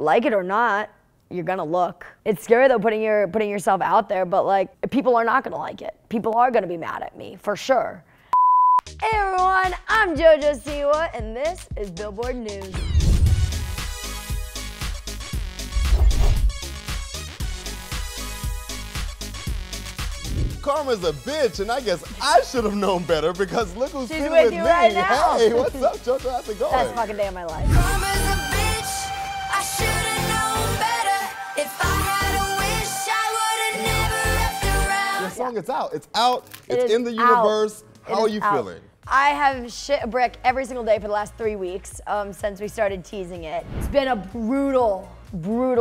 like it or not, you're gonna look. It's scary though, putting yourself out there, but like, people are not gonna like it. People are gonna be mad at me, for sure. Hey everyone, I'm Jojo Siwa, and this is Billboard News. Karma's a bitch, and I guess I should have known better because look who's sitting with with you me. right now. Hey, what's up, Jojo? How's it going? Best fucking day of my life. Karma's a bitch. I should have known better. If I had a wish, I would have never left around. Your song, it's out. It's out. It's in the out. universe. How are you feeling? I have shit a brick every single day for the last 3 weeks since we started teasing it. It's been a brutal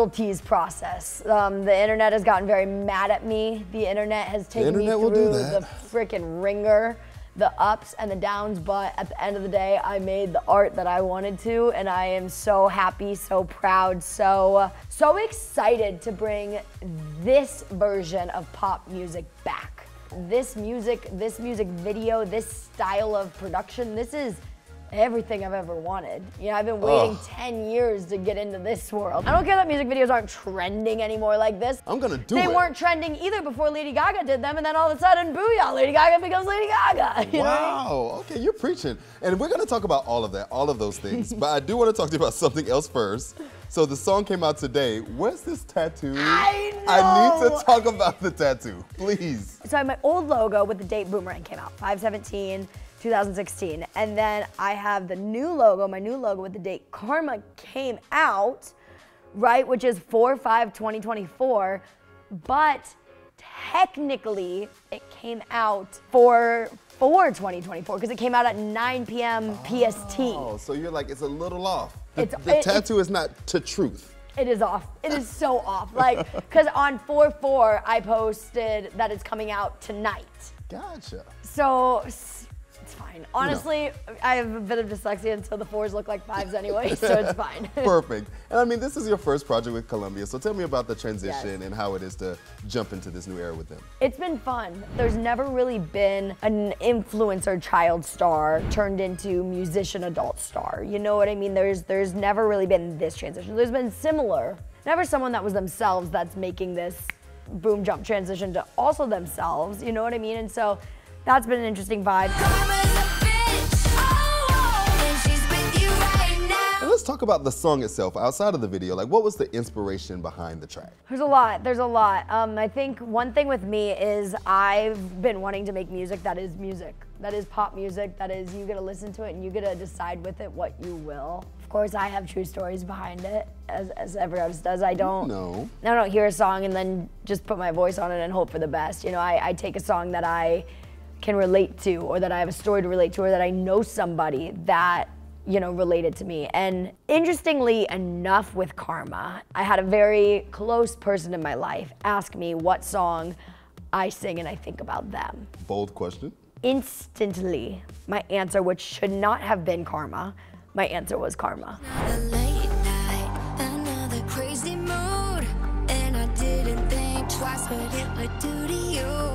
tease process. The internet has gotten very mad at me. The internet has taken me through the frickin' ringer, the ups and the downs, but at the end of the day, I made the art that I wanted to, and I am so happy, so proud, so excited to bring this version of pop music back. This music video, this style of production, this is everything I've ever wanted. You know, I've been waiting 10 years to get into this world. I don't care that music videos aren't trending anymore like this. I'm gonna do it. They weren't trending either before Lady Gaga did them, and then all of a sudden, booyah, Lady Gaga becomes Lady Gaga. You know? Okay, you're preaching. And we're gonna talk about all of that, all of those things, but I do wanna talk to you about something else first. So the song came out today. Where's this tattoo? I know. I need to talk about the tattoo, please. So my old logo with the date Boomerang came out, 5/17/2016. And then I have the new logo, my new logo with the date Karma came out, right, which is 4/5/2024. But technically it came out for 4/2024 because it came out at 9 p.m. PST. Oh, so you're like, it's a little off. The tattoo is not to truth. It is off. It is so off. Like, because on 4/4, I posted that it's coming out tonight. Gotcha. So it's fine. Honestly, I have a bit of dyslexia, and so the 4s look like 5s anyway, so it's fine. Perfect. And I mean, this is your first project with Columbia, so tell me about the transition and how it is to jump into this new era with them. It's been fun. There's never really been an influencer child star turned into musician adult star. You know what I mean? There's never really been this transition. There's been similar. Never someone that was themselves that's making this boom jump transition to also themselves. You know what I mean? And so that's been an interesting vibe. Let's talk about the song itself, outside of the video. Like, what was the inspiration behind the track? There's a lot. I think one thing with me is I've been wanting to make music that is pop music, that is, you get to listen to it and you get to decide with it what you will. Of course, I have true stories behind it, as every artist does. I don't hear a song and then just put my voice on it and hope for the best. You know, I take a song that I can relate to, or that I have a story to relate to, or that I know somebody that, you know, related to me. And interestingly enough with Karma, I had a very close person in my life ask me what song I sing and I think about them. Bold question. Instantly, my answer, which should not have been Karma, my answer was Karma. Another late night, another crazy mood, and I didn't think twice what it would do to you.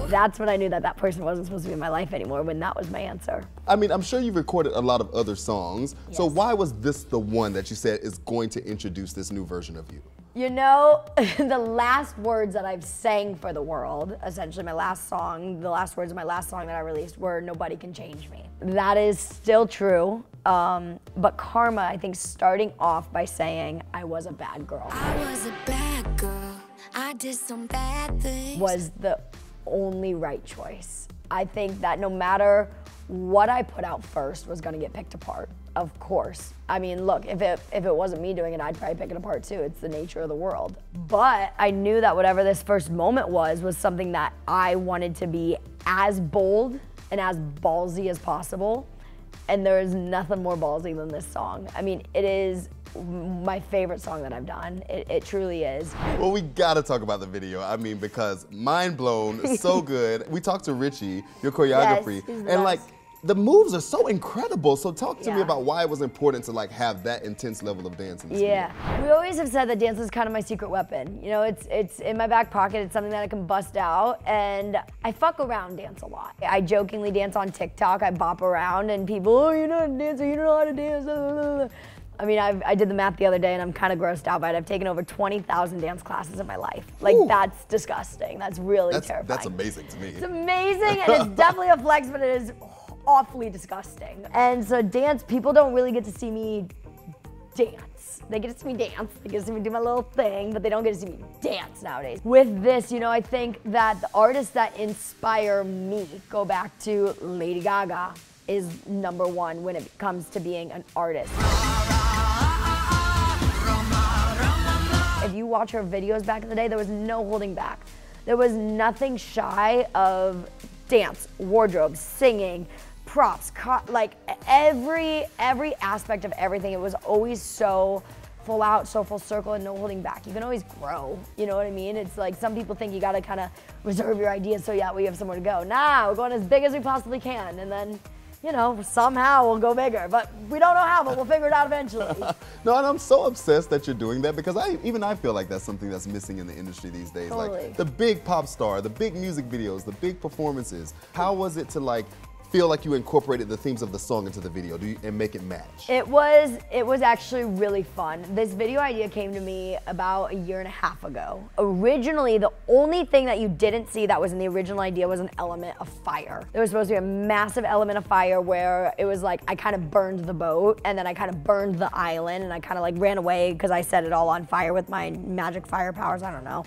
That's when I knew that that person wasn't supposed to be in my life anymore, when that was my answer. I mean, I'm sure you've recorded a lot of other songs, so why was this the one that you said is going to introduce this new version of you? You know, the last words that I've sang for the world, essentially my last song, the last words of my last song that I released were "Nobody Can Change Me." That is still true, but Karma, I think, starting off by saying I was a bad girl. I was a bad girl, I did some bad things. Was the only right choice. I think that no matter what I put out first was gonna get picked apart, of course. I mean, look, if it wasn't me doing it, I'd probably pick it apart too. It's the nature of the world. But I knew that whatever this first moment was something that I wanted to be as bold and as ballsy as possible. And there is nothing more ballsy than this song. I mean, it is my favorite song that I've done. It truly is. Well, we gotta talk about the video. I mean, because mind blown, so good. We talked to Richie, your choreography, and like, the moves are so incredible. So talk to me about why it was important to like have that intense level of dance in this video. We always have said that dance is kind of my secret weapon. You know, it's in my back pocket. It's something that I can bust out, and I fuck around dance a lot. I jokingly dance on TikTok. I bop around, and people, oh, you're not a dancer, you don't know how to dance. I mean, I did the math the other day and I'm kind of grossed out by it. I've taken over 20,000 dance classes in my life. Like, Ooh. That's disgusting. That's really terrifying. That's amazing to me. It's amazing, and it's definitely a flex, but it is awfully disgusting. And so dance, people don't really get to see me dance. They get to see me dance, they get to see me do my little thing, but they don't get to see me dance nowadays. With this, you know, I think that the artists that inspire me, go back to Lady Gaga, is #1 when it comes to being an artist. If you watch her videos back in the day, there was no holding back. There was nothing shy of dance, wardrobe, singing, props, like every aspect of everything. It was always so full out, so full circle, and no holding back. You can always grow, you know what I mean? It's like some people think you gotta kind of reserve your ideas so yeah, we have somewhere to go. Nah, we're going as big as we possibly can, and then, you know, somehow we'll go bigger, but we don't know how, but we'll figure it out eventually. No, and I'm so obsessed that you're doing that because even I feel like that's something that's missing in the industry these days. Totally. Like the big pop star, the big music videos, the big performances. How was it to like feel like you incorporated the themes of the song into the video and make it match? It was actually really fun. This video idea came to me about 1.5 years ago. Originally, the only thing that you didn't see that was in the original idea was an element of fire. There was supposed to be a massive element of fire where it was like I kind of burned the boat and then I kind of burned the island and I kind of like ran away because I set it all on fire with my magic fire powers, I don't know.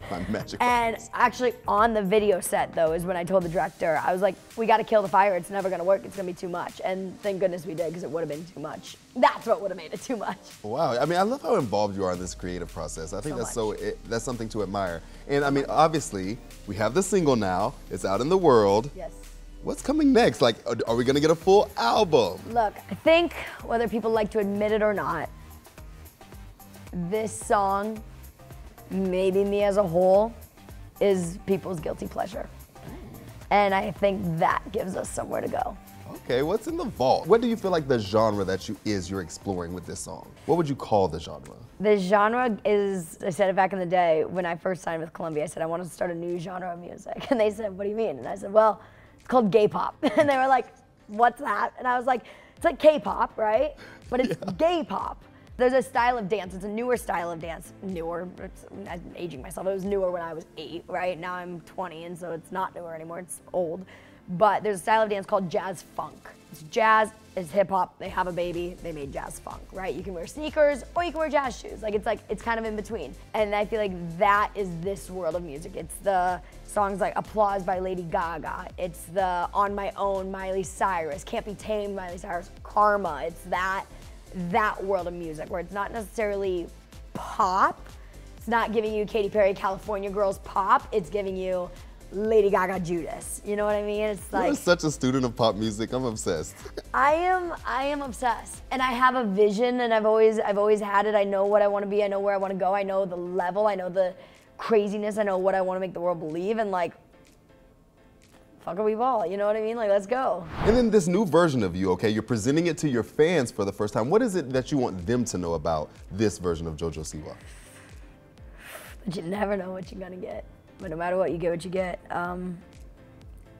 My magic And powers. actually on the video set though is when I told the director, I was like, we gotta kill the fire, it's never gonna work, it's gonna be too much. And thank goodness we did because it would have been too much. That's what would have made it too much. Wow, I mean, I love how involved you are in this creative process. I think that's something to admire. And I mean, obviously, we have the single now, it's out in the world. Yes. What's coming next? Like, are we gonna get a full album? Look, I think whether people like to admit it or not, this song, maybe me as a whole, is people's guilty pleasure. And I think that gives us somewhere to go. Okay, what's in the vault? What do you feel like the genre that you're exploring with this song? What would you call the genre? The genre is, I said it back in the day when I first signed with Columbia, I said I wanted to start a new genre of music. And they said, what do you mean? And I said, well, it's called gay pop. And they were like, what's that? And I was like, it's like K-pop, right? But it's gay pop. There's a style of dance, it's a newer style of dance. Newer, I'm aging myself, it was newer when I was 8, right? Now I'm 20, and so it's not newer anymore, it's old. But there's a style of dance called jazz funk. It's jazz, it's hip hop, they have a baby, they made jazz funk, right? You can wear sneakers, or you can wear jazz shoes. It's kind of in between. And I feel like that is this world of music. It's the songs like Applause by Lady Gaga. It's the On My Own Miley Cyrus, Can't Be Tamed Miley Cyrus, Karma. It's that world of music where it's not necessarily pop. It's not giving you Katy Perry, California Girls pop. It's giving you Lady Gaga, Judas. You know what I mean? It's like, you're such a student of pop music. I'm obsessed. I am obsessed, and I have a vision, and I've always had it. I know what I want to be. I know where I want to go. I know the level. I know the craziness. I know what I want to make the world believe, and like, fuck it, we ball, you know what I mean? Like, let's go. And then this new version of you, okay, you're presenting it to your fans for the first time. What is it that you want them to know about this version of Jojo Siwa? But you never know what you're gonna get. But no matter what, you get what you get.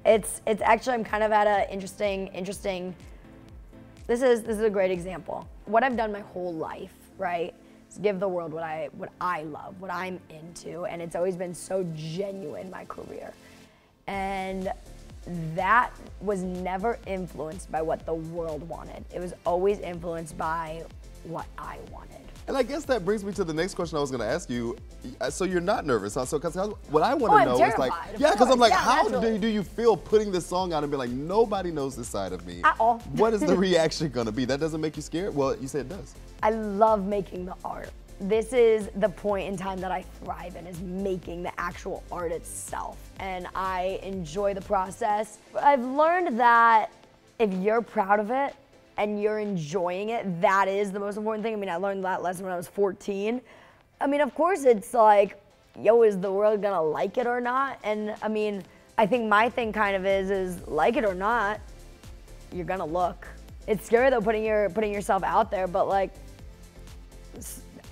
It's actually, I'm kind of at a interesting, this is a great example. What I've done my whole life, right, is give the world what I love, what I'm into, and it's always been so genuine, my career. And that was never influenced by what the world wanted. It was always influenced by what I wanted. And I guess that brings me to the next question I was going to ask you. So you're not nervous, huh? So, because what I want to know is like, yeah, because I'm like, how do you feel putting this song out and be like, nobody knows this side of me? At all. What is the reaction going to be? That doesn't make you scared? Well, you said it does. I love making the art. This is the point in time that I thrive in, is making the actual art itself. And I enjoy the process. I've learned that if you're proud of it and you're enjoying it, that is the most important thing. I mean, I learned that lesson when I was 14. I mean, of course it's like, yo, is the world gonna like it or not? And I mean, I think my thing kind of is like it or not, you're gonna look. It's scary though, putting yourself out there, but like,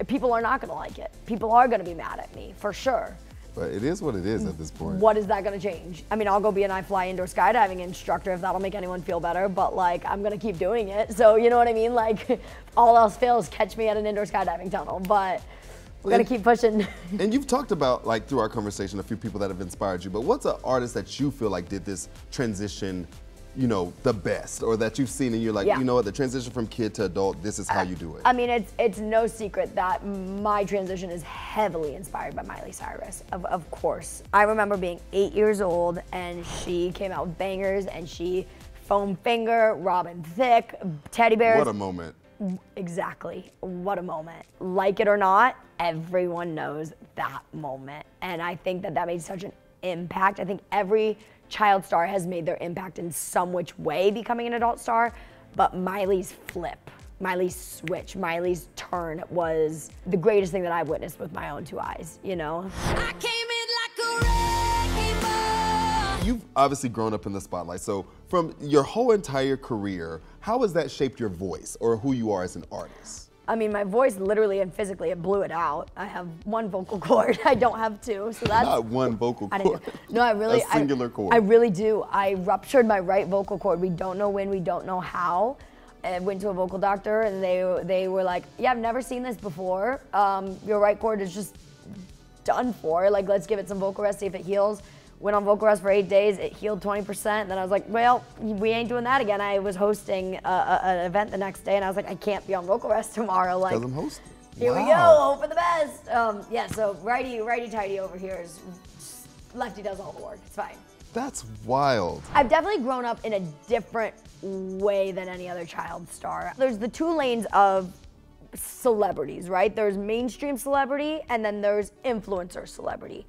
people are not gonna like it. People are gonna be mad at me, for sure. But it is what it is at this point. What is that gonna change? I mean, I'll go be an I-Fly indoor skydiving instructor if that'll make anyone feel better, but like, I'm gonna keep doing it. So, you know what I mean? Like, all else fails, catch me at an indoor skydiving tunnel, but we're gonna keep pushing. And you've talked about, like, through our conversation, a few people that have inspired you, but what's an artist that you feel like did this transition, you know, the best, or that you've seen and you're like, you know what, the transition from kid to adult, this is how you do it? I mean, it's no secret that my transition is heavily inspired by Miley Cyrus, of course. I remember being 8 years old and she came out with bangers and she foam finger, Robin Thicke, teddy bears. What a moment. Exactly, what a moment. Like it or not, everyone knows that moment. And I think that made such an impact. I think every child star has made their impact in some which way becoming an adult star, but Miley's flip, Miley's switch, Miley's turn was the greatest thing that I've witnessed with my own two eyes, you know? I came in like a wrecking ball. You've obviously grown up in the spotlight, so from your whole entire career, how has that shaped your voice or who you are as an artist? I mean, my voice literally and physically, it blew it out. I have one vocal cord, I don't have two, so that's— Not one vocal cord. No, I really— a singular cord. I really do. I ruptured my right vocal cord. We don't know when, we don't know how. I went to a vocal doctor and they were like, yeah, I've never seen this before. Your right cord is just done for. Like, let's give it some vocal rest, see if it heals. Went on vocal rest for 8 days, it healed 20%. Then I was like, well, we ain't doing that again. I was hosting an event the next day and I was like, I can't be on vocal rest tomorrow. Like, because I'm hosting. Here we go, hope for the best. Yeah, so righty-tighty over here is lefty does all the work, it's fine. That's wild. I've definitely grown up in a different way than any other child star. There's the two lanes of celebrities, right? There's mainstream celebrity and then there's influencer celebrity.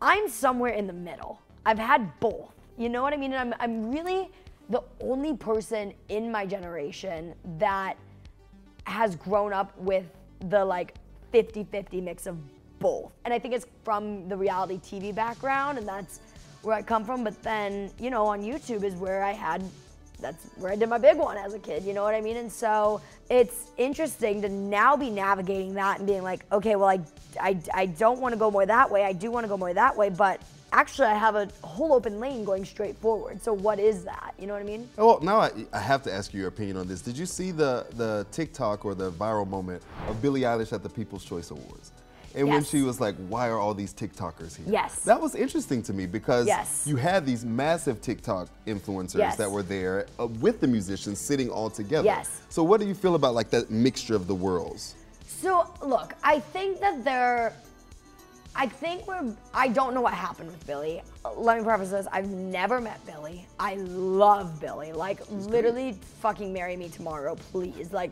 I'm somewhere in the middle. I've had both, you know what I mean? And I'm really the only person in my generation that has grown up with the like 50-50 mix of both. And I think it's from the reality TV background and that's where I come from, but then, you know, on YouTube is where that's where I did my big one as a kid, you know what I mean? And so it's interesting to now be navigating that and being like, okay, well, I don't want to go more that way. I do want to go more that way, but actually I have a whole open lane going straight forward. So what is that? You know what I mean? Well, now I have to ask you your opinion on this. Did you see the TikTok or the viral moment of Billie Eilish at the People's Choice Awards? And when she was like, why are all these TikTokers here? Yes. That was interesting to me because you had these massive TikTok influencers that were there with the musicians sitting all together. Yes. So what do you feel about like that mixture of the worlds? So look, I think that I don't know what happened with Billie. Let me preface this, I've never met Billie. I love Billie. Like literally fucking marry me tomorrow, please. Like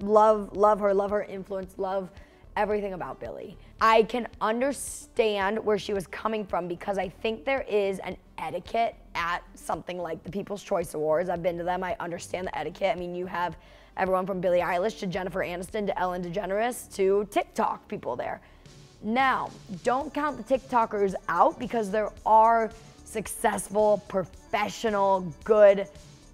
love her influence, love everything about Billie. I can understand where she was coming from because I think there is an etiquette at something like the People's Choice Awards. I've been to them, I understand the etiquette. I mean, you have everyone from Billie Eilish to Jennifer Aniston to Ellen DeGeneres to TikTok people there. Now, don't count the TikTokers out because there are successful, professional, good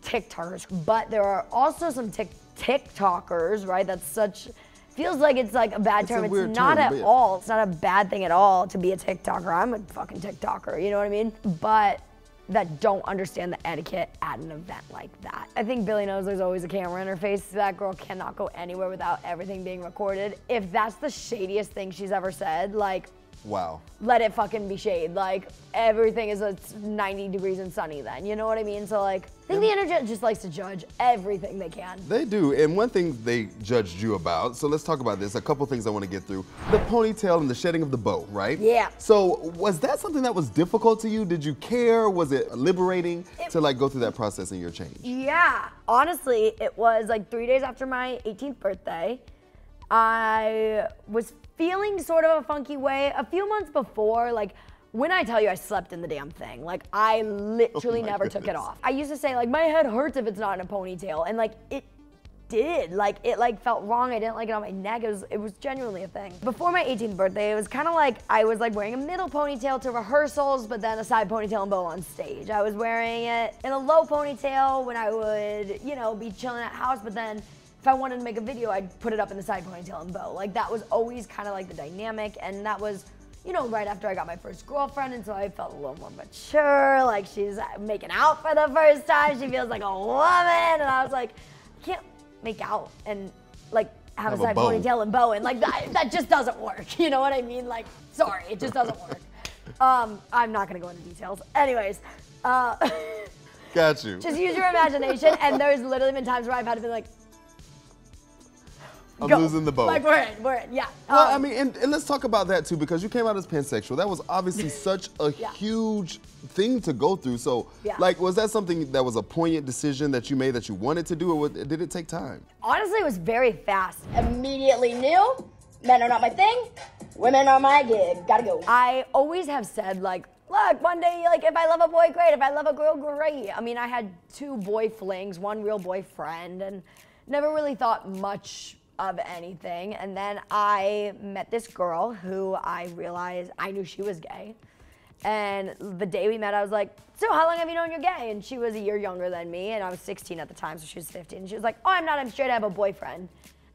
TikTokers, but there are also some TikTokers, right? That's such— feels like it's like a bad term. It's not at all. It's not a bad thing at all to be a TikToker. I'm a fucking TikToker, you know what I mean? But that don't understand the etiquette at an event like that. I think Billie knows there's always a camera in her face. That girl cannot go anywhere without everything being recorded. If that's the shadiest thing she's ever said, like, wow. Let it fucking be shade. Like, everything is 90 degrees and sunny then, you know what I mean? So like, I think the internet just likes to judge everything they can. They do, and one thing they judged you about, so let's talk about this, a couple things I want to get through. The ponytail and the shedding of the bow, right? Yeah. So was that something that was difficult to you? Did you care? Was it liberating to like go through that process in your change? Yeah, honestly, it was like 3 days after my 18th birthday. I was feeling sort of a funky way. A few months before, like, when I tell you I slept in the damn thing, like, I literally never took it off. I used to say, like, my head hurts if it's not in a ponytail, and like, it did. Like, it like felt wrong. I didn't like it on my neck. It was genuinely a thing. Before my 18th birthday, it was kind of like I was like wearing a middle ponytail to rehearsals, but then a side ponytail and bow on stage. I was wearing it in a low ponytail when I would, you know, be chilling at house, but then if I wanted to make a video, I'd put it up in the side ponytail and bow. Like, that was always kind of like the dynamic, and that was, you know, right after I got my first girlfriend, and so I felt a little more mature, like she's making out for the first time, she feels like a woman, and I was like, I can't make out and like have a side ponytail and bow, and like that just doesn't work, you know what I mean? Like, sorry, it just doesn't work. I'm not gonna go into details. Anyways, got you. Just use your imagination, and there's literally been times where I've had to be like, I'm losing the boat. Like we're in, yeah. Well, I mean, and let's talk about that too, because you came out as pansexual. That was obviously such a huge thing to go through. So, like, was that something that was a poignant decision that you made that you wanted to do, or did it take time? Honestly, it was very fast. Immediately knew, men are not my thing, women are my gig, gotta go. I always have said, like, look, one day, like, if I love a boy, great. If I love a girl, great. I mean, I had 2 boy flings, 1 real boyfriend, and never really thought much of anything. And then I met this girl who I realized I knew she was gay. And the day we met, I was like, so how long have you known you're gay? And she was a year younger than me, and I was 16 at the time, so she was 15. And she was like, oh, I'm not, I'm straight, I have a boyfriend.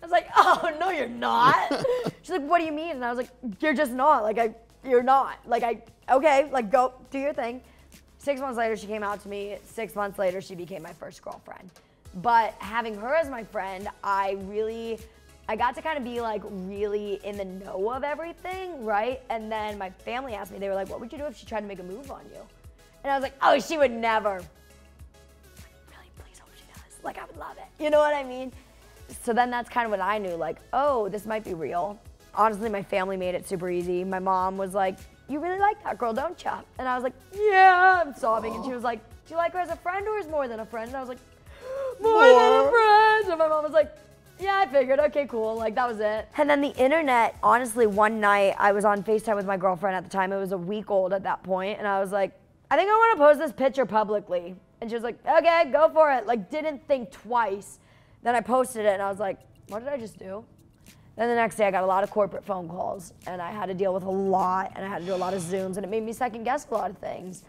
I was like, oh, no, you're not. She's like, what do you mean? And I was like, you're just not. Like, you're not. Like, okay, like, go, do your thing. 6 months later, she came out to me. 6 months later, she became my first girlfriend. But having her as my friend, I got to kind of be like really in the know of everything, right? And then my family asked me, they were like, what would you do if she tried to make a move on you? And I was like, oh, she would never. Really, please hope she does. Like, I would love it. You know what I mean? So then that's kind of when I knew, like, oh, this might be real. Honestly, my family made it super easy. My mom was like, you really like that girl, don't you? And I was like, yeah, I'm sobbing. And she was like, do you like her as a friend or as more than a friend? And I was like, more than a friend. And my mom was like, yeah, I figured, okay, cool, like that was it. And then the internet, honestly, one night I was on FaceTime with my girlfriend at the time. It was a week old at that point, and I was like, I think I want to post this picture publicly. And she was like, okay, go for it. Like, didn't think twice. Then I posted it, and I was like, what did I just do? Then the next day I got a lot of corporate phone calls, and I had to deal with a lot, and I had to do a lot of Zooms, and it made me second guess a lot of things.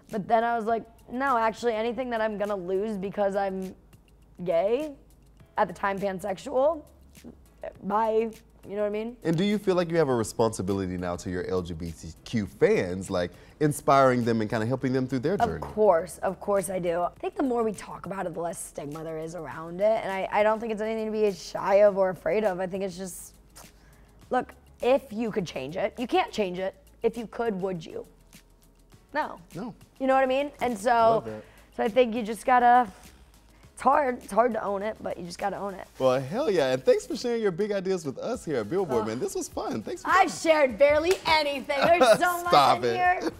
But then I was like, no, actually anything that I'm gonna lose because I'm gay, at the time pansexual, bye, you know what I mean? And do you feel like you have a responsibility now to your LGBTQ fans, like inspiring them and kind of helping them through their journey? Of course I do. I think the more we talk about it, the less stigma there is around it, and I don't think it's anything to be shy of or afraid of. I think it's just, look, if you could change it, you can't change it. If you could, would you? No. No. You know what I mean? And so I think you just gotta, it's hard to own it, but you just gotta own it. Well, hell yeah, and thanks for sharing your big ideas with us here at Billboard, man. This was fun. Thanks for I've shared barely anything. There's so much in here.